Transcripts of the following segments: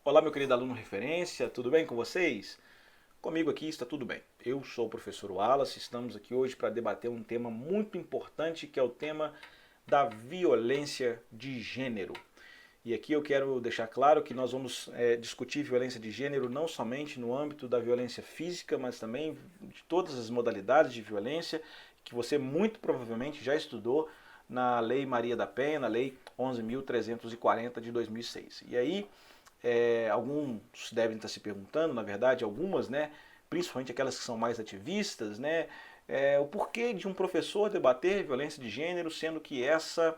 Olá, meu querido aluno referência, tudo bem com vocês? Comigo aqui está tudo bem. Eu sou o professor Wallace, estamos aqui hoje para debater um tema muito importante que é o tema da violência de gênero. E aqui eu quero deixar claro que nós vamos discutir violência de gênero não somente no âmbito da violência física, mas também de todas as modalidades de violência que você muito provavelmente já estudou na Lei Maria da Penha, na Lei 11.340 de 2006. E aí, alguns devem estar se perguntando, na verdade, algumas, né, principalmente aquelas que são mais ativistas, né, o porquê de um professor debater violência de gênero, sendo que essa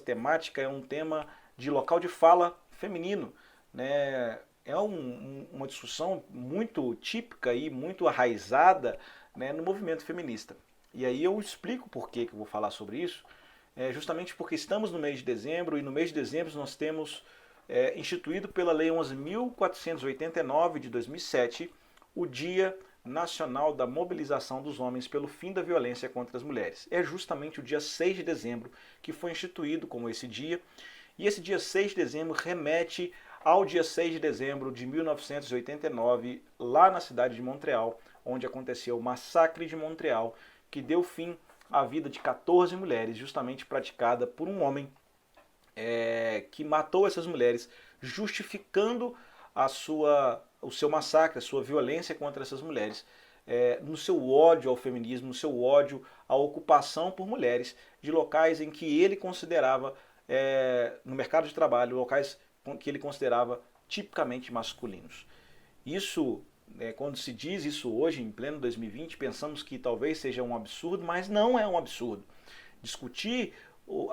temática é um tema de local de fala feminino, né? É uma discussão muito típica e muito arraizada, né, no movimento feminista. E aí eu explico por que eu vou falar sobre isso, justamente porque estamos no mês de dezembro e no mês de dezembro nós temos instituído pela Lei 11.489 de 2007 o Dia Nacional da Mobilização dos Homens pelo Fim da Violência contra as Mulheres. É justamente o dia 6 de dezembro que foi instituído como esse dia, e esse dia 6 de dezembro remete ao dia 6 de dezembro de 1989, lá na cidade de Montreal, onde aconteceu o massacre de Montreal, que deu fim à vida de 14 mulheres, justamente praticada por um homem que matou essas mulheres, justificando o seu massacre, a sua violência contra essas mulheres, no seu ódio ao feminismo, no seu ódio à ocupação por mulheres de locais em que ele considerava, no mercado de trabalho, locais que ele considerava tipicamente masculinos. Isso, quando se diz isso hoje, em pleno 2020, pensamos que talvez seja um absurdo, mas não é um absurdo. Discutir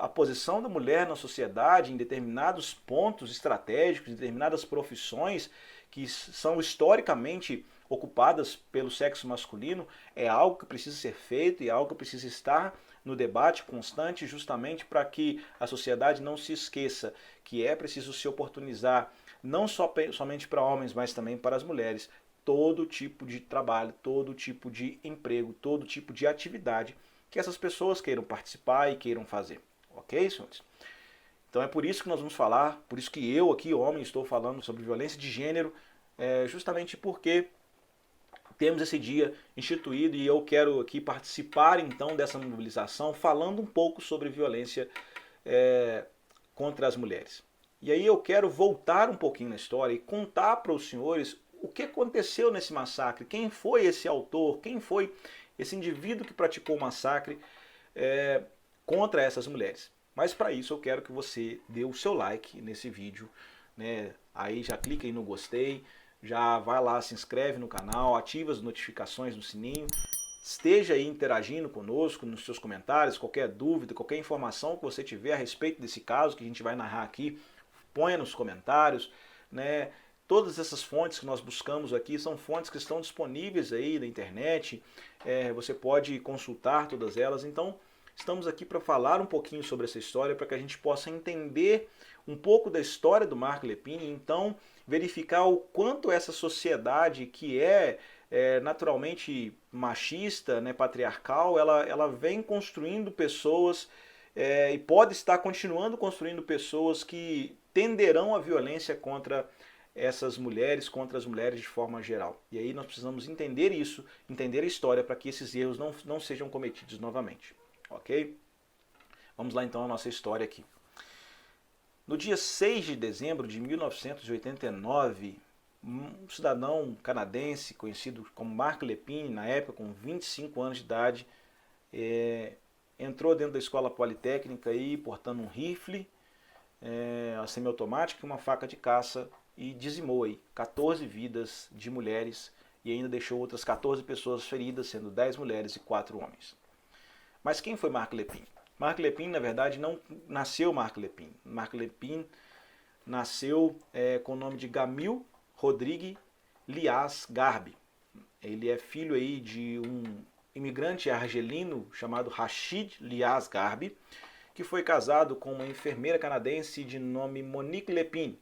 a posição da mulher na sociedade em determinados pontos estratégicos, em determinadas profissões que são historicamente ocupadas pelo sexo masculino, é algo que precisa ser feito e é algo que precisa estar no debate constante, justamente para que a sociedade não se esqueça que é preciso se oportunizar, não somente para homens, mas também para as mulheres, todo tipo de trabalho, todo tipo de emprego, todo tipo de atividade que essas pessoas queiram participar e queiram fazer. Ok, senhores? Então é por isso que nós vamos falar, por isso que eu aqui, homem, estou falando sobre violência de gênero, justamente porque temos esse dia instituído e eu quero aqui participar então dessa mobilização falando um pouco sobre violência contra as mulheres. E aí eu quero voltar um pouquinho na história e contar para os senhores o que aconteceu nesse massacre, quem foi esse autor, quem foi esse indivíduo que praticou o massacre contra essas mulheres. Mas para isso eu quero que você dê o seu like nesse vídeo, né? Aí já clica aí no gostei, já vai lá, se inscreve no canal, ativa as notificações no sininho, esteja aí interagindo conosco nos seus comentários, qualquer dúvida, qualquer informação que você tiver a respeito desse caso que a gente vai narrar aqui, ponha nos comentários, né? Todas essas fontes que nós buscamos aqui são fontes que estão disponíveis aí na internet, você pode consultar todas elas, então estamos aqui para falar um pouquinho sobre essa história, para que a gente possa entender um pouco da história do Marc Lepine e então verificar o quanto essa sociedade que naturalmente machista, né, patriarcal, ela vem construindo pessoas e pode estar continuando construindo pessoas que tenderão à violência contra essas mulheres, contra as mulheres de forma geral. E aí nós precisamos entender isso, entender a história para que esses erros não sejam cometidos novamente. Ok? Vamos lá então a nossa história aqui. No dia 6 de dezembro de 1989, um cidadão canadense conhecido como Marc Lepine, na época com 25 anos de idade, entrou dentro da escola politécnica aí, portando um rifle, a semiautomática e uma faca de caça e dizimou aí 14 vidas de mulheres e ainda deixou outras 14 pessoas feridas, sendo 10 mulheres e 4 homens. Mas quem foi Marc Lepine? Marc Lepine, na verdade, não nasceu Marc Lepine. Marc Lepine nasceu com o nome de Gamil Rodrigue Lias Garbi. Ele é filho aí de um imigrante argelino chamado Rachid Lias Garbi, que foi casado com uma enfermeira canadense de nome Monique Lepine.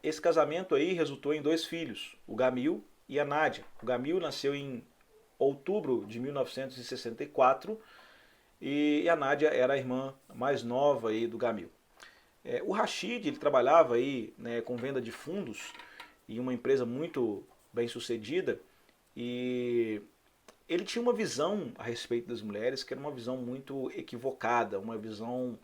Esse casamento aí resultou em 2 filhos, o Gamil e a Nádia. O Gamil nasceu em outubro de 1964 e a Nádia era a irmã mais nova aí do Gamil. O Rashid, ele trabalhava aí, né, com venda de fundos em uma empresa muito bem sucedida, e ele tinha uma visão a respeito das mulheres que era uma visão muito equivocada, uma visão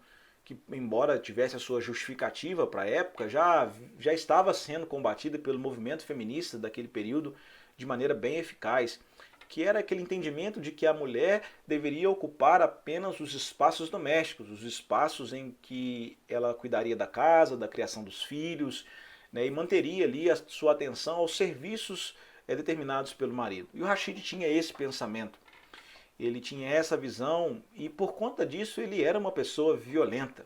que, embora tivesse a sua justificativa para a época, já estava sendo combatida pelo movimento feminista daquele período de maneira bem eficaz, que era aquele entendimento de que a mulher deveria ocupar apenas os espaços domésticos, os espaços em que ela cuidaria da casa, da criação dos filhos, né, e manteria ali a sua atenção aos serviços determinados pelo marido. E o Rashid tinha esse pensamento, ele tinha essa visão e por conta disso ele era uma pessoa violenta.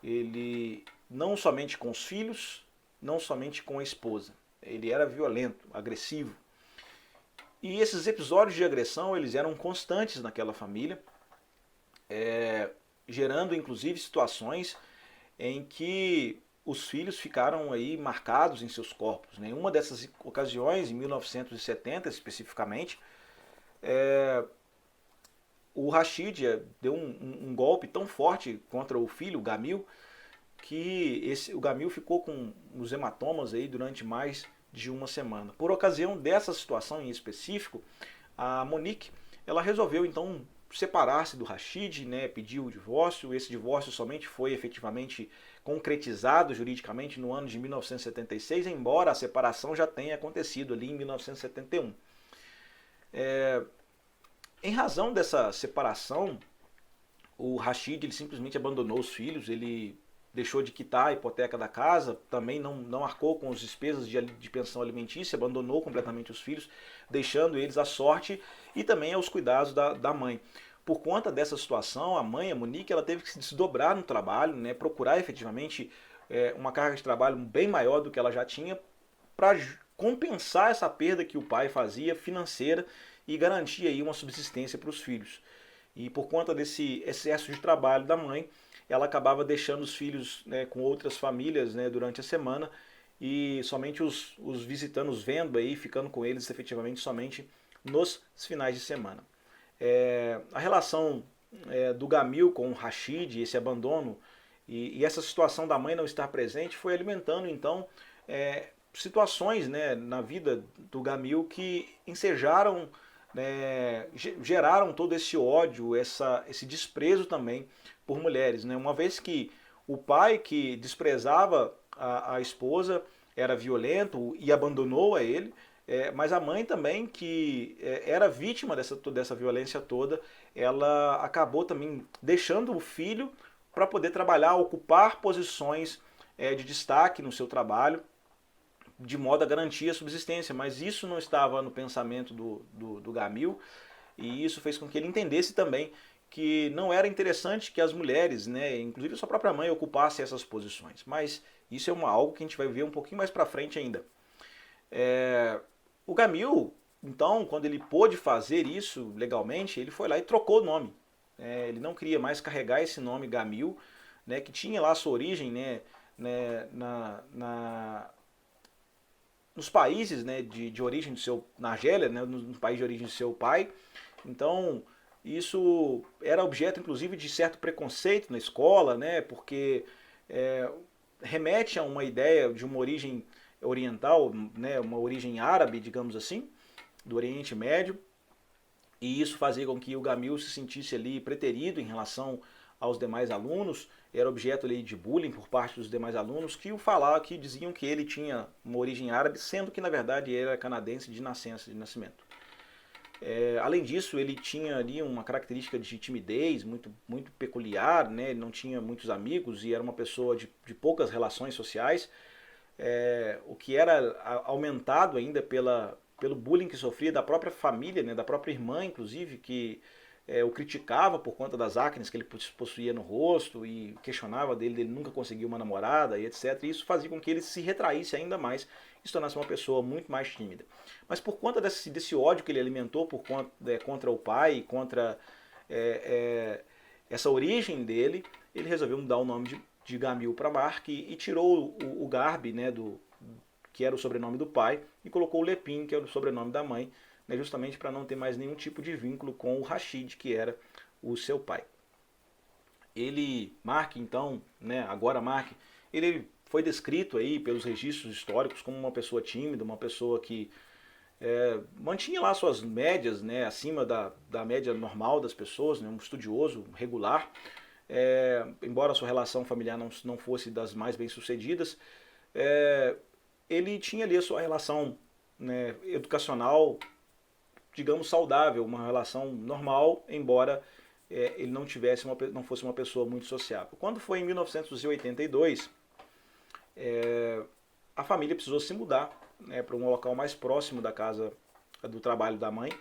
Ele não somente com os filhos, não somente com a esposa. Ele era violento, agressivo. E esses episódios de agressão eles eram constantes naquela família, gerando inclusive situações em que os filhos ficaram aí marcados em seus corpos. Em uma dessas ocasiões, em 1970 especificamente, o Rashid deu um golpe tão forte contra o filho, o Gamil, que o Gamil ficou com os hematomas aí durante mais de uma semana. Por ocasião dessa situação em específico, a Monique ela resolveu então separar-se do Rashid, né, pediu o divórcio. Esse divórcio somente foi efetivamente concretizado juridicamente no ano de 1976, embora a separação já tenha acontecido ali em 1971. Em razão dessa separação, o Rashid ele simplesmente abandonou os filhos, ele deixou de quitar a hipoteca da casa, também não arcou com as despesas de pensão alimentícia, abandonou completamente os filhos, deixando eles à sorte e também aos cuidados da mãe. Por conta dessa situação, a mãe, a Monique, ela teve que se desdobrar no trabalho, né, procurar efetivamente uma carga de trabalho bem maior do que ela já tinha para compensar essa perda que o pai fazia financeira e garantir aí uma subsistência para os filhos. E por conta desse excesso de trabalho da mãe, ela acabava deixando os filhos, né, com outras famílias, né, durante a semana e somente os visitando, os vendo aí, ficando com eles efetivamente somente nos finais de semana. A relação do Gamil com o Rashid, esse abandono e essa situação da mãe não estar presente foi alimentando então situações, né, na vida do Gamil que ensejaram, né, geraram todo esse ódio, esse desprezo também por mulheres, né? Uma vez que o pai que desprezava a esposa era violento e abandonou a ele, mas a mãe também que era vítima dessa violência toda, ela acabou também deixando o filho para poder trabalhar, ocupar posições de destaque no seu trabalho, de modo a garantir a subsistência, mas isso não estava no pensamento do Gamil, e isso fez com que ele entendesse também que não era interessante que as mulheres, né, inclusive a sua própria mãe, ocupassem essas posições. Mas isso é algo que a gente vai ver um pouquinho mais para frente ainda. O Gamil, então, quando ele pôde fazer isso legalmente, ele foi lá e trocou o nome. Ele não queria mais carregar esse nome Gamil, né, que tinha lá a sua origem, né, nos países, né, de origem do seu, na Argélia, né, no país de origem do seu pai. Então, isso era objeto, inclusive, de certo preconceito na escola, né, porque remete a uma ideia de uma origem oriental, né, uma origem árabe, digamos assim, do Oriente Médio, e isso fazia com que o Gamil se sentisse ali preterido em relação aos demais alunos, era objeto ali de bullying por parte dos demais alunos que diziam que ele tinha uma origem árabe, sendo que na verdade ele era canadense de nascimento. Além disso, ele tinha ali uma característica de timidez muito, muito peculiar, né? Ele não tinha muitos amigos e era uma pessoa de poucas relações sociais, o que era aumentado ainda pelo bullying que sofria da própria família, né? Da própria irmã, inclusive, que o criticava por conta das acnes que ele possuía no rosto e questionava dele nunca conseguir uma namorada e etc. E isso fazia com que ele se retraísse ainda mais e se tornasse uma pessoa muito mais tímida. Mas por conta desse ódio que ele alimentou contra o pai, contra essa origem dele, ele resolveu mudar o nome de Gamil para Mark e tirou o Garbi, né, que era o sobrenome do pai, e colocou o Lepin, que era o sobrenome da mãe, né, justamente para não ter mais nenhum tipo de vínculo com o Rashid, que era o seu pai. Mark, então, né, agora Mark, ele foi descrito aí pelos registros históricos como uma pessoa tímida, uma pessoa que mantinha lá suas médias, né, acima da média normal das pessoas, né, um estudioso regular, embora a sua relação familiar não fosse das mais bem-sucedidas, ele tinha ali a sua relação, né, educacional, digamos, saudável, uma relação normal, embora ele não fosse uma pessoa muito sociável. Quando foi em 1982, a família precisou se mudar, né, para um local mais próximo da casa do trabalho da mãe.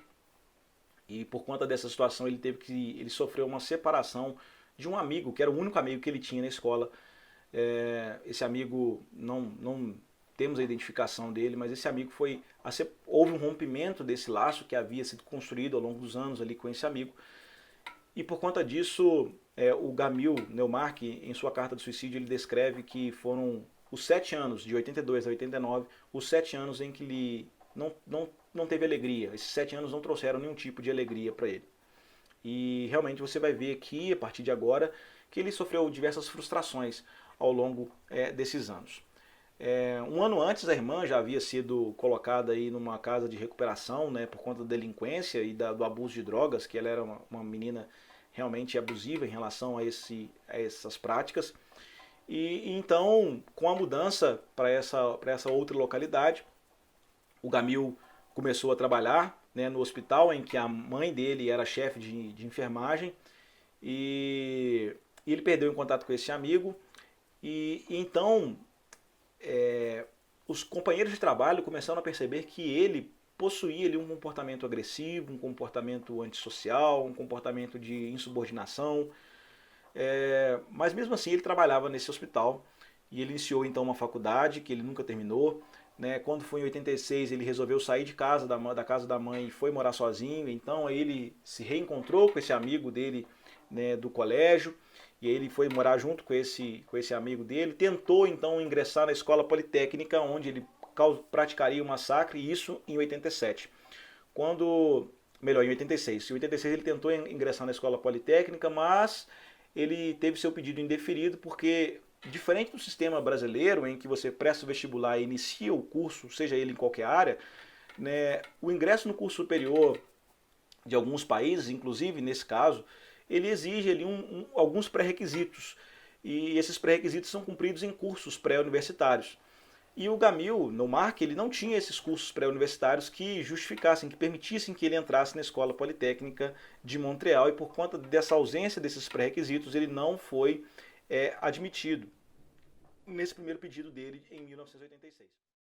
E por conta dessa situação ele sofreu uma separação de um amigo, que era o único amigo que ele tinha na escola. Esse amigo, não temos a identificação dele, mas esse amigo houve um rompimento desse laço que havia sido construído ao longo dos anos ali com esse amigo. E por conta disso, o Gamil Neumark, em sua carta de suicídio, ele descreve que foram os 7 anos, de 82 a 89, os 7 anos em que ele não teve alegria. Esses 7 anos não trouxeram nenhum tipo de alegria para ele. E realmente você vai ver aqui, a partir de agora, que ele sofreu diversas frustrações ao longo desses anos. Um ano antes, a irmã já havia sido colocada aí numa casa de recuperação, né, por conta da delinquência e do abuso de drogas, que ela era uma menina realmente abusiva em relação a essas práticas. E então, com a mudança para essa outra localidade, o Gamil começou a trabalhar, né, no hospital em que a mãe dele era chefe de enfermagem, e ele perdeu o contato com esse amigo. E então os companheiros de trabalho começaram a perceber que ele possuía ali um comportamento agressivo, um comportamento antissocial, um comportamento de insubordinação. Mas mesmo assim ele trabalhava nesse hospital e ele iniciou então uma faculdade que ele nunca terminou. Né? Quando foi em 86 ele resolveu sair de casa, da casa da mãe, e foi morar sozinho. Então aí ele se reencontrou com esse amigo dele, né, do colégio. E aí ele foi morar junto com esse amigo dele. Tentou então ingressar na escola politécnica, onde ele praticaria o massacre, e isso em 87. Melhor, em 86. Em 86 ele tentou ingressar na escola politécnica, mas ele teve seu pedido indeferido, porque diferente do sistema brasileiro, em que você presta o vestibular e inicia o curso, seja ele em qualquer área, né, o ingresso no curso superior de alguns países, inclusive nesse caso, ele exige ali alguns pré-requisitos. E esses pré-requisitos são cumpridos em cursos pré-universitários. E o Gamil, no Mark, ele não tinha esses cursos pré-universitários que justificassem, que permitissem que ele entrasse na Escola Politécnica de Montreal, e por conta dessa ausência desses pré-requisitos, ele não foi admitido nesse primeiro pedido dele em 1986.